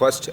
1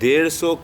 150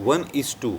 1:2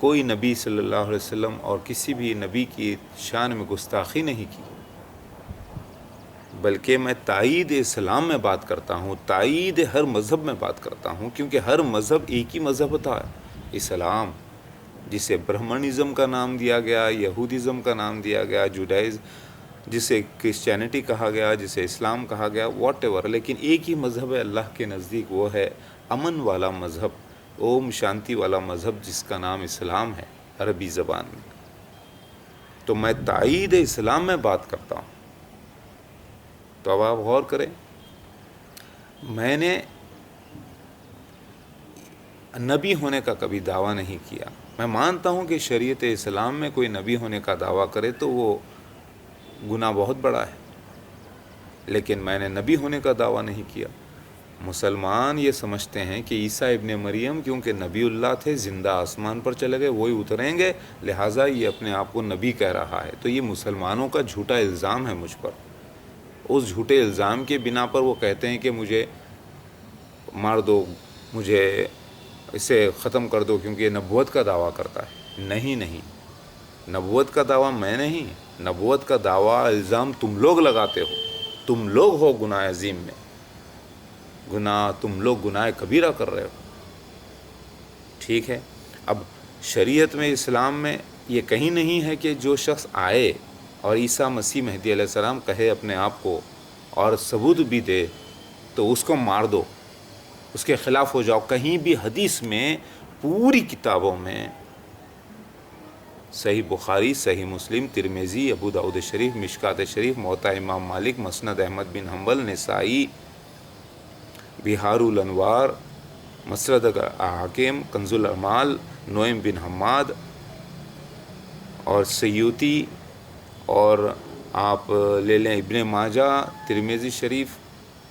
کوئی نبی صلی اللہ علیہ وسلم اور کسی بھی نبی کی شان میں گستاخی نہیں کی، بلکہ میں تائید اسلام میں بات کرتا ہوں، تائید ہر مذہب میں بات کرتا ہوں، کیونکہ ہر مذہب ایک ہی مذہب تھا، اسلام، جسے برہمنزم کا نام دیا گیا، یہودیزم کا نام دیا گیا، جسے کرسچینٹی کہا گیا، جسے اسلام کہا گیا، واٹ ایور، لیکن ایک ہی مذہب ہے اللہ کے نزدیک، وہ ہے امن والا مذہب، اوم شانتی والا مذہب، جس کا نام اسلام ہے عربی زبان میں۔ تو میں تائید اسلام میں بات کرتا ہوں۔ تو اب آپ غور کریں، میں نے نبی ہونے کا کبھی دعویٰ نہیں کیا۔ میں مانتا ہوں کہ شریعت اسلام میں کوئی نبی ہونے کا دعویٰ کرے تو وہ گناہ بہت بڑا ہے، لیکن میں نے نبی ہونے کا دعویٰ نہیں کیا۔ مسلمان یہ سمجھتے ہیں کہ عیسیٰ ابن مریم کیونکہ نبی اللہ تھے، زندہ آسمان پر چلے گئے، وہی اتریں گے، لہٰذا یہ اپنے آپ کو نبی کہہ رہا ہے۔ تو یہ مسلمانوں کا جھوٹا الزام ہے مجھ پر۔ اس جھوٹے الزام کے بنا پر وہ کہتے ہیں کہ مجھے مار دو، مجھے اسے ختم کر دو، کیونکہ یہ نبوت کا دعویٰ کرتا ہے۔ نہیں، نبوت کا دعویٰ میں نہیں، نبوت کا دعویٰ الزام تم لوگ لگاتے ہو، تم لوگ ہو گناہ عظیم میں، تم لوگ گناہ کبیرہ کر رہے ہو۔ ٹھیک ہے، اب شریعت میں، اسلام میں یہ کہیں نہیں ہے کہ جو شخص آئے اور عیسیٰ مسیح مہدی علیہ السلام کہے اپنے آپ کو اور ثبوت بھی دے تو اس کو مار دو، اس کے خلاف ہو جاؤ۔ کہیں بھی حدیث میں، پوری کتابوں میں، صحیح بخاری، صحیح مسلم، ترمذی، ابو داؤد شریف، مشکات شریف، موطا امام مالک، مسند احمد بن حنبل، نسائی، بہار الانوار، مسرد حاکم، کنز الاعمال، نعیم بن حماد اور سیوطی، اور آپ لے لیں ابن ماجہ، ترمذی شریف،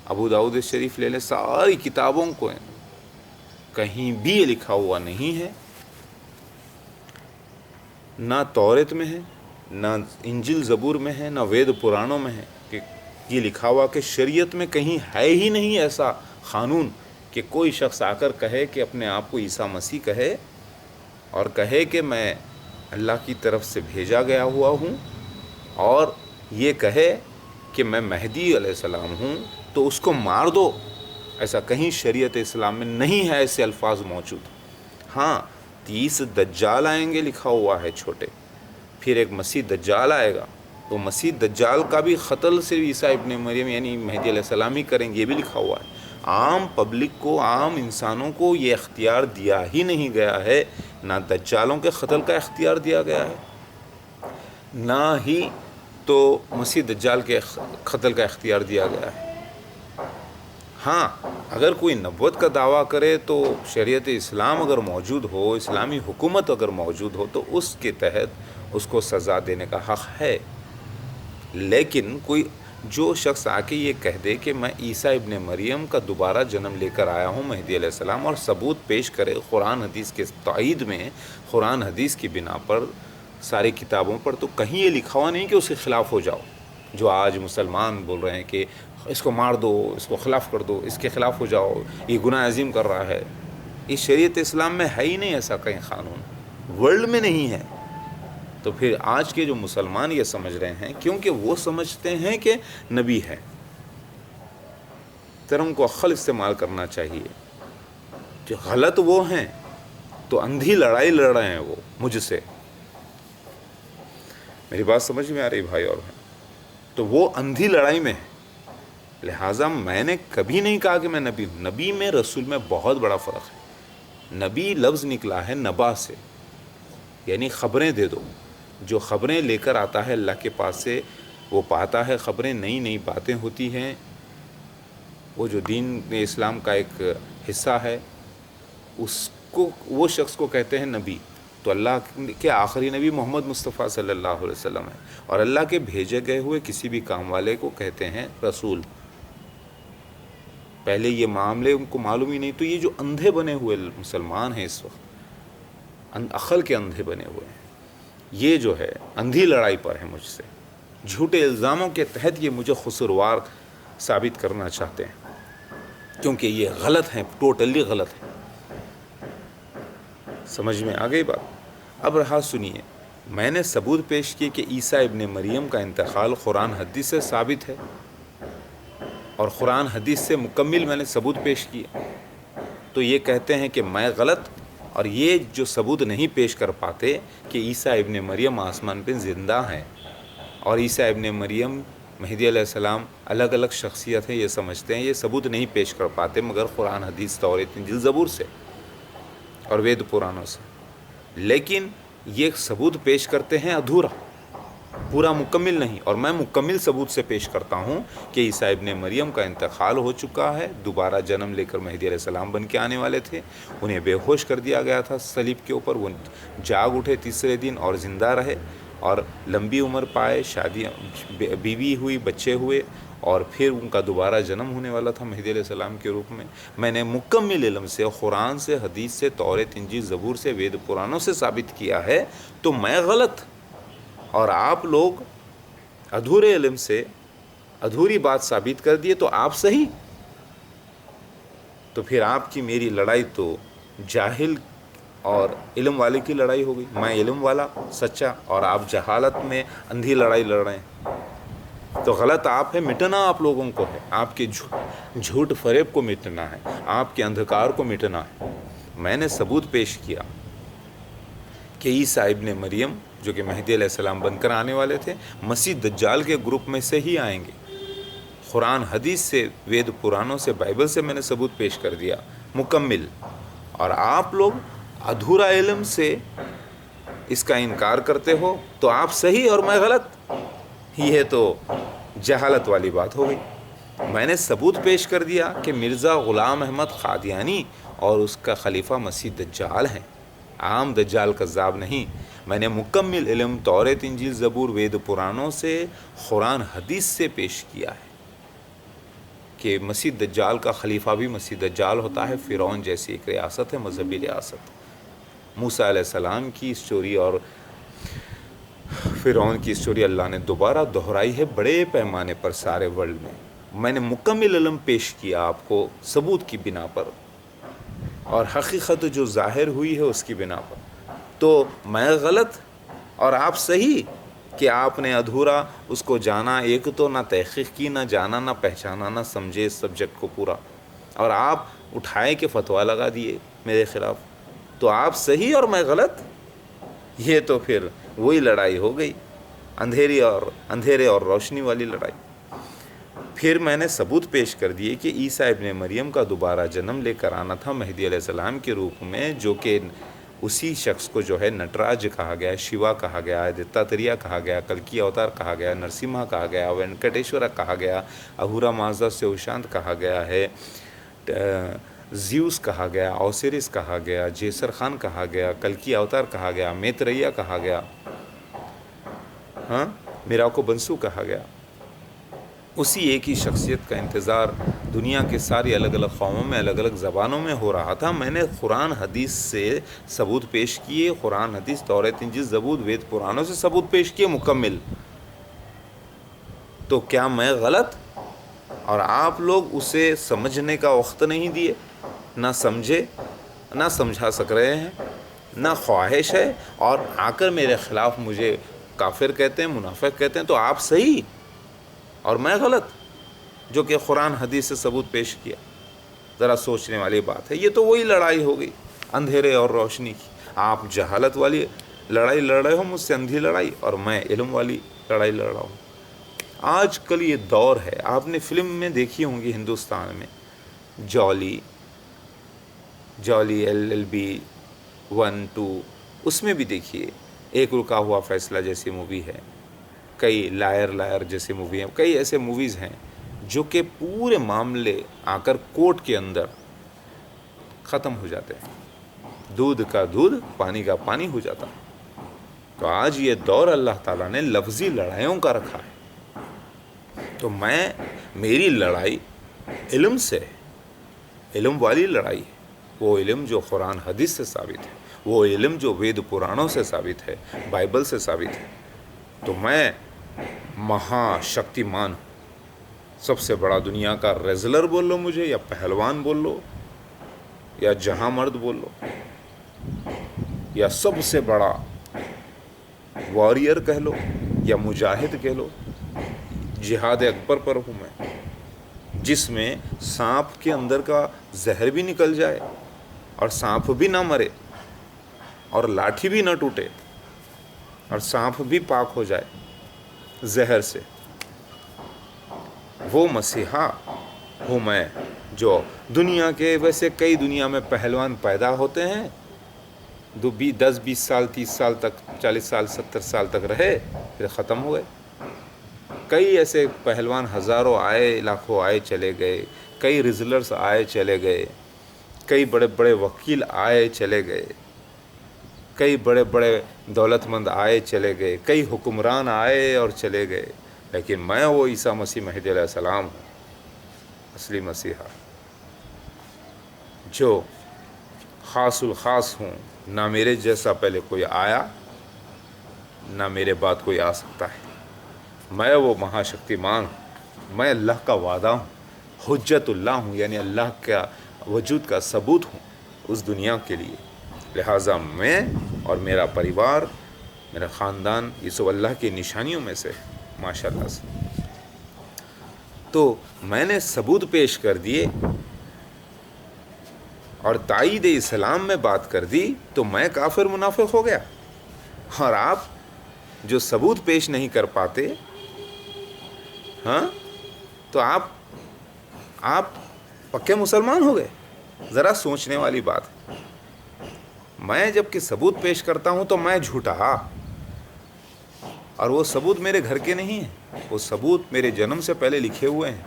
ابو داؤد شریف لے لیں، ساری کتابوں کو کہیں بھی یہ لکھا ہوا نہیں ہے، نہ توریت میں ہے، نہ انجیل زبور میں ہے، نہ وید پرانوں میں ہے کہ یہ لکھا ہوا کہ شریعت میں کہیں ہے ہی نہیں ایسا قانون کہ کوئی شخص آ کر کہے کہ اپنے آپ کو عیسیٰ مسیح کہے اور کہے کہ میں اللہ کی طرف سے بھیجا گیا ہوا ہوں، اور یہ کہے کہ میں مہدی علیہ السلام ہوں تو اس کو مار دو۔ ایسا کہیں شریعت اسلام میں نہیں ہے، ایسے الفاظ موجود۔ ہاں، 30 دجال آئیں گے لکھا ہوا ہے چھوٹے، پھر ایک مسیح دجال آئے گا، تو مسیح دجال کا بھی قتل صرف عیسیٰ ابن مریم یعنی مہدی علیہ السلام ہی کریں گے، یہ بھی لکھا ہوا ہے۔ عام پبلک کو، عام انسانوں کو یہ اختیار دیا ہی نہیں گیا ہے، نہ دجالوں کے قتل کا اختیار دیا گیا ہے، نہ ہی تو مسیح دجال کے قتل کا اختیار دیا گیا ہے۔ ہاں، اگر کوئی نبوت کا دعویٰ کرے تو شریعت اسلام اگر موجود ہو، اسلامی حکومت اگر موجود ہو تو اس کے تحت اس کو سزا دینے کا حق ہے، لیکن کوئی جو شخص آ کے یہ کہہ دے کہ میں عیسیٰ ابن مریم کا دوبارہ جنم لے کر آیا ہوں، مہدی علیہ السلام، اور ثبوت پیش کرے قرآن حدیث کے تائید میں، قرآن حدیث کی بنا پر، ساری کتابوں پر، تو کہیں یہ لکھا ہوا نہیں کہ اس کے خلاف ہو جاؤ۔ جو آج مسلمان بول رہے ہیں کہ اس کو مار دو، اس کو خلاف کر دو، اس کے خلاف ہو جاؤ، یہ گناہ عظیم کر رہا ہے، اس شریعت اسلام میں ہے ہی نہیں ایسا کہیں قانون، ورلڈ میں نہیں ہے۔ تو پھر آج کے جو مسلمان یہ سمجھ رہے ہیں، کیونکہ وہ سمجھتے ہیں کہ نبی ہے، ترم کو عقل استعمال کرنا چاہیے، جو غلط وہ ہیں تو اندھی لڑائی لڑ رہے ہیں وہ مجھ سے۔ میری بات سمجھ میں آ رہی بھائی اور بہن؟ تو وہ اندھی لڑائی میں ہے، لہٰذا میں نے کبھی نہیں کہا کہ میں نبی ہوں۔ نبی میں، رسول میں بہت بڑا فرق ہے۔ نبی لفظ نکلا ہے نبا سے، یعنی خبریں دے دو۔ جو خبریں لے کر آتا ہے اللہ کے پاس سے، وہ پاتا ہے خبریں، نئی نئی باتیں ہوتی ہیں، وہ جو دین اسلام کا ایک حصہ ہے، اس کو، وہ شخص کو کہتے ہیں نبی۔ تو اللہ کے آخری نبی محمد مصطفیٰ صلی اللہ علیہ وسلم ہے، اور اللہ کے بھیجے گئے ہوئے کسی بھی کام والے کو کہتے ہیں رسول۔ پہلے یہ معاملے ان کو معلوم ہی نہیں، تو یہ جو اندھے بنے ہوئے مسلمان ہیں اس وقت، عقل کے اندھے بنے ہوئے ہیں، یہ جو ہے اندھی لڑائی پر ہے مجھ سے، جھوٹے الزاموں کے تحت یہ مجھے قصوروار ثابت کرنا چاہتے ہیں، کیونکہ یہ غلط ہیں، ٹوٹلی غلط ہیں۔ سمجھ میں آ گئی بات؟ اب رہا سنیے، میں نے ثبوت پیش کیے کہ عیسیٰ ابن مریم کا انتقال قرآن حدیث سے ثابت ہے، اور قرآن حدیث سے مکمل میں نے ثبوت پیش کیا. تو یہ کہتے ہیں کہ میں غلط، اور یہ جو ثبوت نہیں پیش کر پاتے کہ عیسیٰ ابن مریم آسمان پہ زندہ ہیں اور عیسیٰ ابن مریم مہدی علیہ السلام الگ الگ شخصیت ہیں، یہ سمجھتے ہیں، یہ ثبوت نہیں پیش کر پاتے مگر قرآن حدیث تورات انجیل زبور سے اور وید پرانوں سے. لیکن یہ ثبوت پیش کرتے ہیں ادھورا، پورا مکمل نہیں، اور میں مکمل ثبوت سے پیش کرتا ہوں کہ عیسیٰ ابن مریم کا انتقال ہو چکا ہے، دوبارہ جنم لے کر مہدی علیہ السلام بن کے آنے والے تھے، انہیں بے ہوش کر دیا گیا تھا صلیب کے اوپر، وہ جاگ اٹھے تیسرے دن اور زندہ رہے اور لمبی عمر پائے، شادیاں بیوی ہوئی، بچے ہوئے، اور پھر ان کا دوبارہ جنم ہونے والا تھا مہدی علیہ السلام کے روپ میں. میں نے مکمل علم سے، قرآن سے، حدیث سے، تورات انجیل زبور سے، وید پرانوں سے ثابت کیا ہے. تو میں غلط اور آپ لوگ ادھورے علم سے ادھوری بات ثابت کر دیے تو آپ صحیح. تو پھر آپ کی میری لڑائی تو جاہل اور علم والے کی لڑائی ہو گئی. میں علم والا سچا اور آپ جہالت میں اندھی لڑائی لڑ رہے ہیں. تو غلط آپ ہے، مٹنا آپ لوگوں کو ہے، آپ کے جھوٹ فریب کو مٹنا ہے، آپ کے اندھکار کو مٹنا ہے. میں نے ثبوت پیش کیا کہ عیسیٰ ابن مریم جو کہ مہدی علیہ السلام بن کر آنے والے تھے، مسیح دجال کے گروپ میں سے ہی آئیں گے. قرآن حدیث سے، وید پرانوں سے، بائبل سے میں نے ثبوت پیش کر دیا مکمل. اور آپ لوگ ادھورا علم سے اس کا انکار کرتے ہو تو آپ صحیح اور میں غلط. یہ تو جہالت والی بات ہو گئی. میں نے ثبوت پیش کر دیا کہ مرزا غلام احمد قادیانی اور اس کا خلیفہ مسیح دجال ہیں، عام دجال کذاب نہیں. میں نے مکمل علم تورات انجیل زبور وید پرانوں سے، قرآن حدیث سے پیش کیا ہے کہ مسیح دجال کا خلیفہ بھی مسیح دجال ہوتا ہے. فرعون جیسی ایک ریاست ہے، مذہبی ریاست. موسیٰ علیہ السلام کی اسٹوری اور فرعون کی اسٹوری اللہ نے دوبارہ دہرائی ہے بڑے پیمانے پر سارے ورلڈ میں. میں نے مکمل علم پیش کیا آپ کو ثبوت کی بنا پر اور حقیقت جو ظاہر ہوئی ہے اس کی بنا پر. تو میں غلط اور آپ صحیح کہ آپ نے ادھورا اس کو جانا، ایک تو نہ تحقیق کی، نہ جانا، نہ پہچانا، نہ سمجھے اس سبجیکٹ کو پورا، اور آپ اٹھائے کے فتویٰ لگا دیے میرے خلاف. تو آپ صحیح اور میں غلط. یہ تو پھر وہی لڑائی ہو گئی، اندھیرے اور روشنی والی لڑائی. پھر میں نے ثبوت پیش کر دیے کہ عیسیٰ ابن مریم کا دوبارہ جنم لے کر آنا تھا مہدی علیہ السلام کے روپ میں، جو کہ اسی شخص کو جو ہے نٹراج کہا گیا، شیوا کہا گیا، دتاتریہ کہا گیا، کلکی اوتار کہا گیا، نرسمہا کہا گیا، وینکٹیشورا کہا گیا، اہورا مازدا سیوشانت کہا گیا ہے، زیوس کہا گیا، اوسیرس کہا گیا، جیسر خان کہا گیا، کلکی اوتار کہا گیا، میتریہ کہا گیا، میراکو بنسو کہا گیا. اسی ایک ہی شخصیت کا انتظار دنیا کے ساری الگ الگ قوموں میں، الگ الگ زبانوں میں ہو رہا تھا. میں نے قرآن حدیث سے ثبوت پیش کیے، قرآن حدیث تورات انجیل زبور وید پرانوں سے ثبوت پیش کیے مکمل. تو کیا میں غلط اور آپ لوگ اسے سمجھنے کا وقت نہیں دیے، نہ سمجھے، نہ سمجھا سک رہے ہیں، نہ خواہش ہے، اور آ کر میرے خلاف مجھے کافر کہتے ہیں، منافق کہتے ہیں. تو آپ صحیح اور میں غلط جو کہ قرآن حدیث سے ثبوت پیش کیا. ذرا سوچنے والی بات ہے. یہ تو وہی لڑائی ہو گئی اندھیرے اور روشنی کی. آپ جہالت والی لڑائی لڑ رہے ہو مجھ سے، اندھی لڑائی، اور میں علم والی لڑائی لڑ رہا ہوں. آج کل یہ دور ہے، آپ نے فلم میں دیکھی ہوں گی ہندوستان میں، جولی LLB 1 2، اس میں بھی دیکھیے ایک رکا ہوا فیصلہ جیسی مووی ہے، کئی لائر جیسی مووی ہیں، کئی ایسے موویز ہیں جو کہ پورے معاملے آ کر کورٹ کے اندر ختم ہو جاتے ہیں. دودھ کا دودھ، پانی کا پانی ہو جاتا. تو آج یہ دور اللہ تعالیٰ نے لفظی لڑائیوں کا رکھا ہے. تو میری لڑائی علم سے، علم والی لڑائی ہے. وہ علم جو قرآن حدیث سے ثابت ہے، وہ علم جو وید پرانوں سے ثابت ہے، بائبل سے ثابت ہے. تو میں مہا شکتیمان ہوں، سب سے بڑا دنیا کا ریزلر بول لو مجھے، یا پہلوان بول لو، یا جہاں مرد بول لو، یا سب سے بڑا واریر کہہ لو یا مجاہد کہہ لو، جہاد اکبر پر ہوں میں، جس میں سانپ کے اندر کا زہر بھی نکل جائے اور سانپ بھی نہ مرے اور لاٹھی بھی نہ ٹوٹے اور سانپ بھی پاک ہو جائے زہر سے، وہ مسیحا ہوں میں جو دنیا کے، ویسے کئی دنیا میں پہلوان پیدا ہوتے ہیں، 10 20 سال 30 سال تک 40 سال 70 سال تک رہے پھر ختم ہوئے. کئی ایسے پہلوان ہزاروں آئے، لاکھوں آئے چلے گئے، کئی ریزلرز آئے چلے گئے، کئی بڑے بڑے وکیل آئے چلے گئے، کئی بڑے بڑے دولت مند آئے چلے گئے، کئی حکمران آئے اور چلے گئے، لیکن میں وہ عیسیٰ مسیح مہدی علیہ السلام ہوں، اصلی مسیحا، جو خاص الخاص ہوں. نہ میرے جیسا پہلے کوئی آیا، نہ میرے بعد کوئی آ سکتا ہے. میں وہ مہا شکتیمان ہوں، میں اللہ کا وعدہ ہوں، حجت اللہ ہوں، یعنی اللہ کا وجود کا ثبوت ہوں اس دنیا کے لیے. لہٰذا میں اور میرا پریوار، میرا خاندان، یہ سب اللہ کی نشانیوں میں سے ماشاء اللہ سے. تو میں نے ثبوت پیش کر دیے اور تائید اسلام میں بات کر دی تو میں کافر منافق ہو گیا. اور آپ جو ثبوت پیش نہیں کر پاتے، ہاں، تو آپ پکے مسلمان ہو گئے. ذرا سوچنے والی بات. میں جب کہ ثبوت پیش کرتا ہوں تو میں جھوٹا، اور وہ ثبوت میرے گھر کے نہیں ہیں، وہ ثبوت میرے جنم سے پہلے لکھے ہوئے ہیں.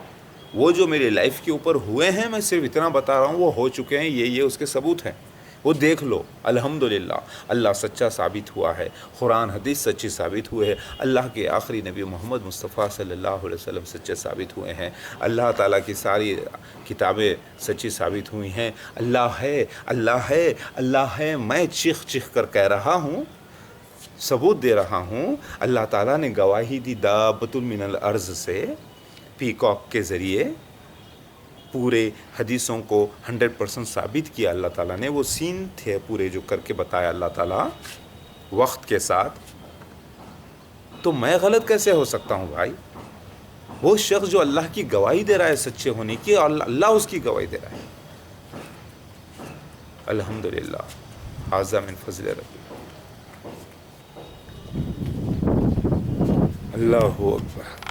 وہ جو میری لائف کے اوپر ہوئے ہیں، میں صرف اتنا بتا رہا ہوں، وہ ہو چکے ہیں، یہ اس کے ثبوت ہیں. وہ دیکھ لو. الحمدللہ اللہ سچا ثابت ہوا ہے، قرآن حدیث سچی ثابت ہوئے ہیں، اللہ کے آخری نبی محمد مصطفیٰ صلی اللہ علیہ وسلم سچے ثابت ہوئے ہیں، اللہ تعالیٰ کی ساری کتابیں سچی ثابت ہوئی ہیں. اللہ ہے، اللہ ہے، اللہ ہے. میں چیخ چیخ کر کہہ رہا ہوں، ثبوت دے رہا ہوں. اللہ تعالیٰ نے گواہی دی دابۃ من الارض سے، پیکاک کے ذریعے پورے حدیثوں کو 100% ثابت کیا. اللہ تعالیٰ نے وہ سین تھے پورے جو کر کے بتایا اللہ تعالیٰ وقت کے ساتھ. تو میں غلط کیسے ہو سکتا ہوں بھائی؟ وہ شخص جو اللہ کی گواہی دے رہا ہے سچے ہونے کی، اور اللہ اس کی گواہی دے رہا ہے. الحمدللہ، ھذا من فضل ربی. اللہ اکبر.